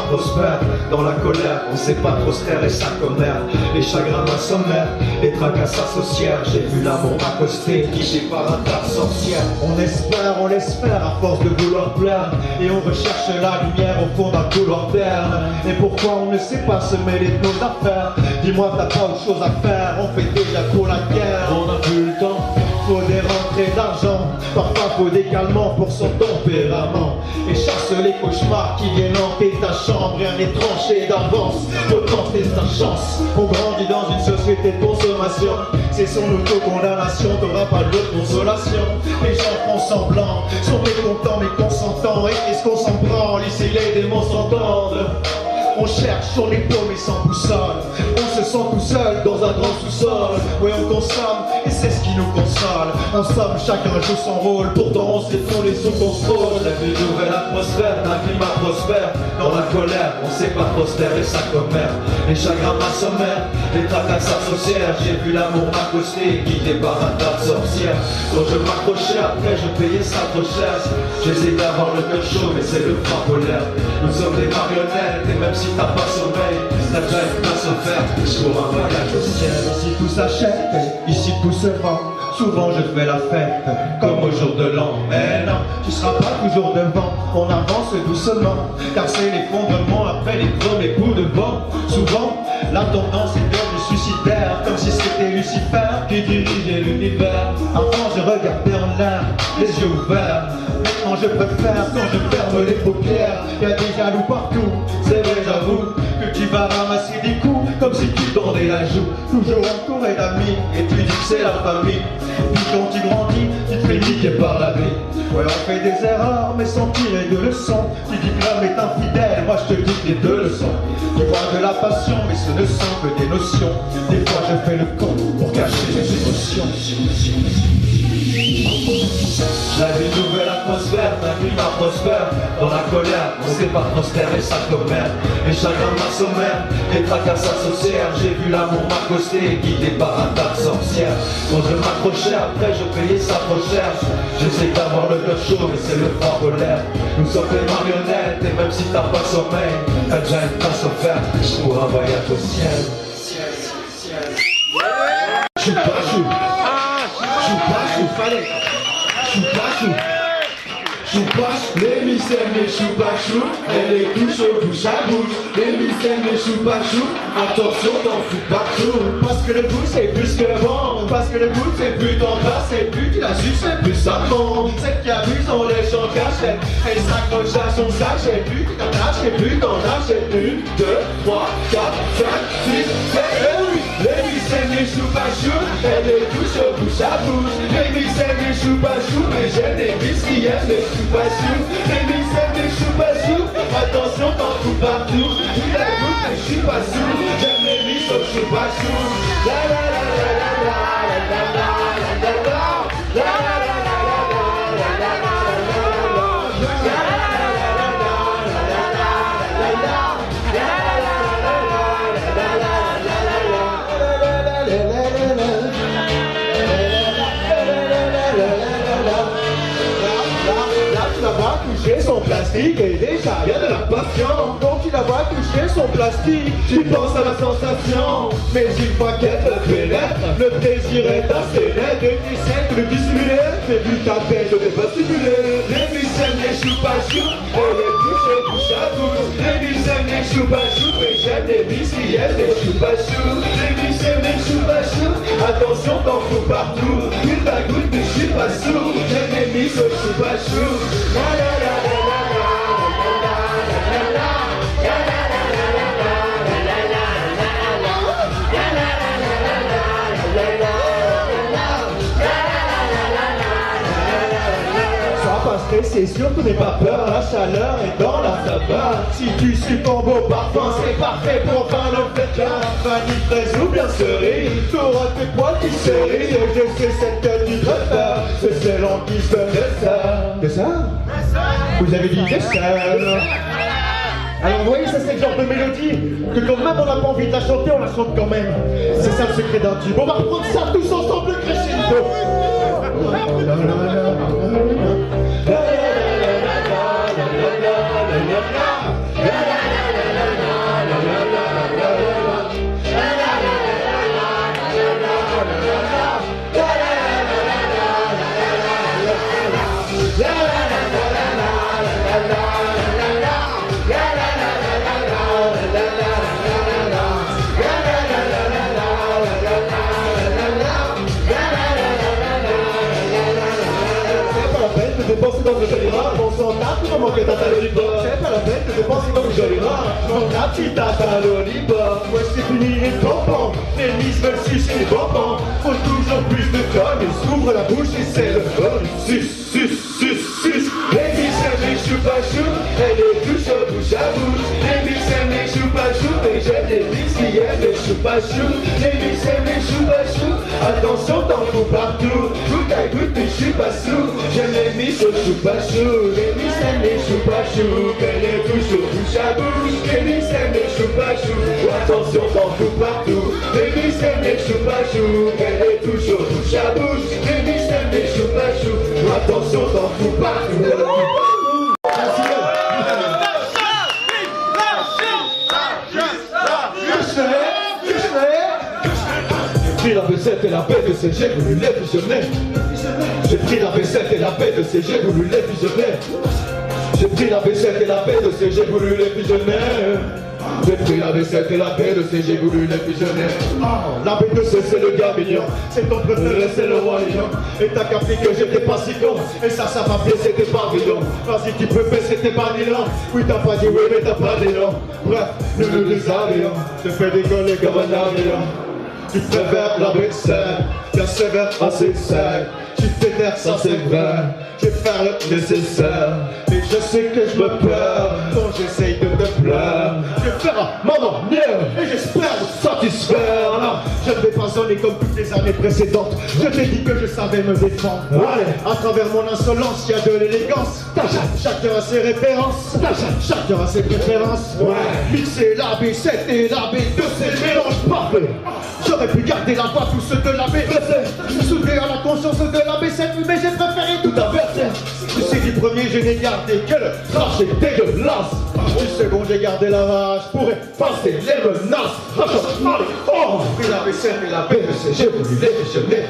prospère. Dans la colère, on sait pas trop se taire et sa commère. Les chagrins m'assomèrent, les tracasses associèrent. J'ai vu l'amour m'accoster, guidé par un tas de sorcières. On espère, on laisse faire à force de vouloir plaire. Et on recherche la lumière au fond d'un couloir d'air. Et pourquoi on ne sait pas se mêler de nos affaires? Dis-moi, t'as pas autre chose à faire, on fait déjà pour la guerre. On a plus le temps, faut des rentrées d'argent. Parfois faut des calmants pour son tempérament. Et chasse les cauchemars qui viennent hanter ta chambre. Rien n'est tranché d'avance, faut tenter sa chance. On grandit dans une société de consommation. C'est son auto-condamnation, t'auras pas de consolation. Les gens font semblant, sont mécontents mais consentants. Et qu'est-ce qu'on s'en branle, ici les démons s'entendent. On cherche, on est paumé sans boussole. On se sent tout seul dans un grand sous-sol. Ouais, on consomme et c'est ce qui nous console. En somme, chacun joue son rôle. Pourtant on sait qu'on est sous contrôle. La vie nouvelle atmosphère, un climat prospère. Dans la colère, on sait pas prospérer sa commère. Les chagrins m'assomèrent, les tracasses associèrent. J'ai vu l'amour m'accoster, guidé par un tas de sorcières. Quand je m'accrochais, après je payais ça trop cher. J'essaie d'avoir le cœur chaud, mais c'est le froid polaire. Nous sommes des marionnettes, et même si t'as pas sommeil, t'as déjà une place offerte pour un voyage au ciel. Ici tout s'achète, ici tout se vend. Souvent je fais la fête, comme au jour de l'an. Mais non, tu seras pas toujours devant. On avance doucement, car c'est l'effondrement après les premiers coups de vent. Souvent, la tendance est devenue suicidaire, comme si c'était Lucifer qui dirigeait l'univers. Avant je regardais en l'air, les yeux ouverts. Maintenant je préfère quand je ferme les paupières. Y'a des jaloux partout, c'est vrai j'avoue que tu vas ramasser des coups comme si tu tendais la joue. Toujours entouré d'amis et tu dis que c'est la famille. Puis quand tu grandis, tu te fais niquer par la vie. Ouais, on fait des erreurs mais sans tirer de leçons. Tu dis que l'homme est infidèle, moi je te dis que les deux le sont. Tu vois de la passion mais ce ne sont que des notions. Des fois je fais le con pour cacher mes émotions. La vie nouvelle atmosphère, un climat prospère. Dans la colère, on sait pas prospérer sa commère. Les chagrins m'assomèrent, les tracasses associèrent. J'ai vu l'amour m'accoster, guidé par un tas de sorcières. Quand je m'accrochais, après je payais ça trop cher. J'essaie d'avoir le cœur chaud, mais c'est le froid polaire. Nous sommes des marionnettes, et même si t'as pas sommeil, t'as déjà une place offerte pour un voyage au ciel. Chou pas chou, chou pas chou, fallait. Chou-pas-chou, chou-pas-chou, les mystères mes chou-pas-chou, elle les touche au bouche à bouche, les mystères mes chou-pas-chou, attention t'en fous partout. Parce que le goût c'est plus que bon, parce que le goût c'est plus t'en passes, c'est plus tu la suces, c'est plus ça monte. Celle qui abuse on les en cachette, elle s'accroche à son sac, j'ai plus tu t'attaches, j'ai plus t'en achètes. 1, 2, 3, 4, 5, 6, 7, 8. Les mystères mes chou-pas-chou, elle les touche au bouche à bouche, les mystères mes chou-pas-chou, mais j'aime les bis qui aiment les chou-pas-chou. Les mystères mes chou-pas-chou, attention t'en fous partout. Il a le goût mais je suis pas sous, j'aime les bis au chou-pas-chou. La la la la la la la la la la la la. Toucher son plastique et déjà y a de la passion. Quand tu la vois toucher son plastique, tu penses à la sensation. Mais une fois qu'elle te pénètre, le plaisir est assez net. Et tu sais que le dissimuler, mais vu ta tête de pas stimuler. Les mystères les chou-pas-chou, et les touches et bouche à bouche. Les mystères les chou-pas-chou, et j'aime les bis qui aiment les chou-pas-chou. Les mystères les chou-pas-chou, attention t'en fous partout. Une bagoutte mais je suis pas sous, j'aime les bis au chou-pas-chou. C'est sûr que n'aie pas peur, la chaleur est dans la tabac. Si tu suis ton beau parfum, c'est parfait pour faire le fête là. Vanille, fraise ou bien cerise, t'auras tes poils qui serrient. Et je sais celle que tu préfères, c'est celle en qui se dessert. Dessert? Vous avez dit dessert. Alors vous voyez, ça c'est le genre de mélodie que quand même on n'a pas envie de la chanter, on la chante quand même. C'est ça le secret d'un tube. On va reprendre ça tous ensemble, le crescendo. La chez les bonbons. Faut toujours plus de tonnes, il s'ouvre la bouche et c'est le fun. Sus. Les miss aiment les choupa-chou, elle est toujours bouche à bouche. Les miss aiment les choupa-chou, et j'aime les miss qui aiment les choupa-chou. Les miss aiment les choupa-chou, attention t'en fous partout. Goutte à goutte, mais je suis pas sous. J'aime les miss au choupa-chou. Les miss aiment les choupa-chou, elle est toujours bouche à bouche. Les miss aiment les choupa-chou, attention t'en fous partout. Les miss aiment les choupa-chou, elle est toujours bouche à bouche. Les miss aiment les choupa-chou, attention t'en fous partout. J'ai pris la V7 et la B2C, j'ai voulu les fusionner. J'ai pris la V7 et la B2C, j'ai voulu les fusionner. J'ai pris la V7 et la B2C, j'ai voulu les fusionner. J'ai pris la V7 et la B2C, j'ai voulu les fusionner. La B2C c'est le gars mignon, c'est ton préféré, c'est le roi lion. Et t'as capté que j'étais pas si con, et ça m'a blessé tes pavillons. Vas-y tu peux baisser tes panilons. Oui t'as pas dit oui mais t'as pas dit non. Bref, nous déshabillons, je fais décoller comme un avion. Tu préfères la B7, bien sévère, assez sec. Tu fais taire, ça c'est vrai. Je vais faire le nécessaire. Mais je sais que je me perds quand j'essaye de te plaire. Je vais faire à maman mieux et j'espère me satisfaire. Alors, je ne vais pas zoner comme toutes les années précédentes. Je t'ai dit que je savais me défendre. Allez, à travers mon insolence, il y a de l'élégance. Chacun a ses références. Chacun a ses préférences. Ouais. Mixer la B7 et la B2C, mélange parfait. J'aurais pu garder la voix tous ceux de la B2C. Souder à la conscience de la B7, mais j'ai préféré tout inverser. Tu sais, du premier, je n'ai gardé que le trash et dégueulasse. Du second, j'ai gardé la rage pour effacer les menaces. J'ai pris la B7 et la B2C, j'ai voulu les fusionner.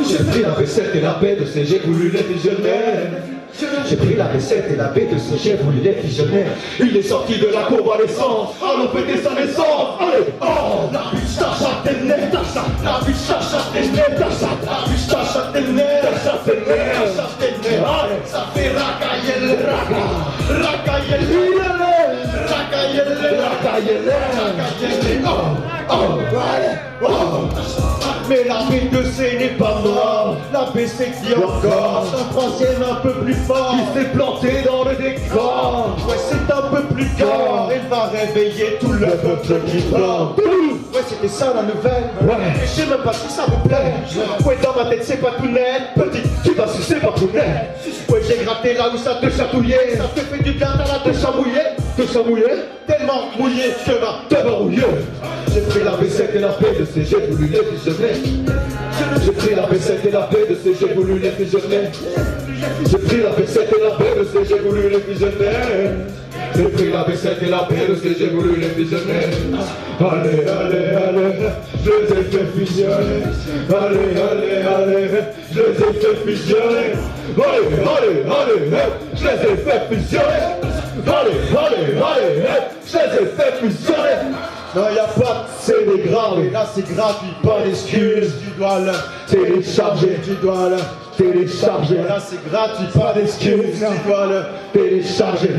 J'ai pris la B7 et la B2C, j'ai voulu les fusionner. J'ai pris la B7 et la B2C, j'ai voulu les fusionner. Il est sorti de la convalescence, allons péter sa naissance. Allez, oh, la biche tâche à tes nez, la biche tâche à tes nez, la biche tâche à tes nez, allez, ça fait racailler mais la B2C n'est pas mort, la B7 qui encore, un troisième un peu plus fort, qui s'est planté dans le décor. Ouais, c'est un peu plus fort, elle va réveiller tout le peuple qui dort. Ouais, c'était ça la nouvelle. Ouais, je sais même pas si ça vous plaît. Ouais, dans ma tête c'est pas tout net, petit, tu vas sucer pas tout net. Ouais, j'ai gratté là où ça te chatouillait, ça te fait du bien, t'as la te chamouiller, tellement mouillé que va te rouiller. J'ai pris la B7 et la B2C, j'ai voulu les fusionner. J'ai pris la B7 et la B2C, j'ai voulu les fusionner. J'ai pris la B7 et la B2C, j'ai voulu les fusionner. J'ai pris la B7 et la B2C, j'ai voulu les fusionner. Allez, je les ai fait fusionner. Allez, je les ai fait fusionner. Allez, je les ai fait fusionner. Allez, je les ai fait fusionner. Non, y'a pas de CD grave, et là c'est gratuit, pas d'excuses. Tu dois le télécharger, là c'est gratuit, pas d'excuses. Tu dois le télécharger,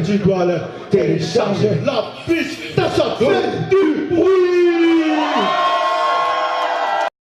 La biche, t'as ça fait du bruit.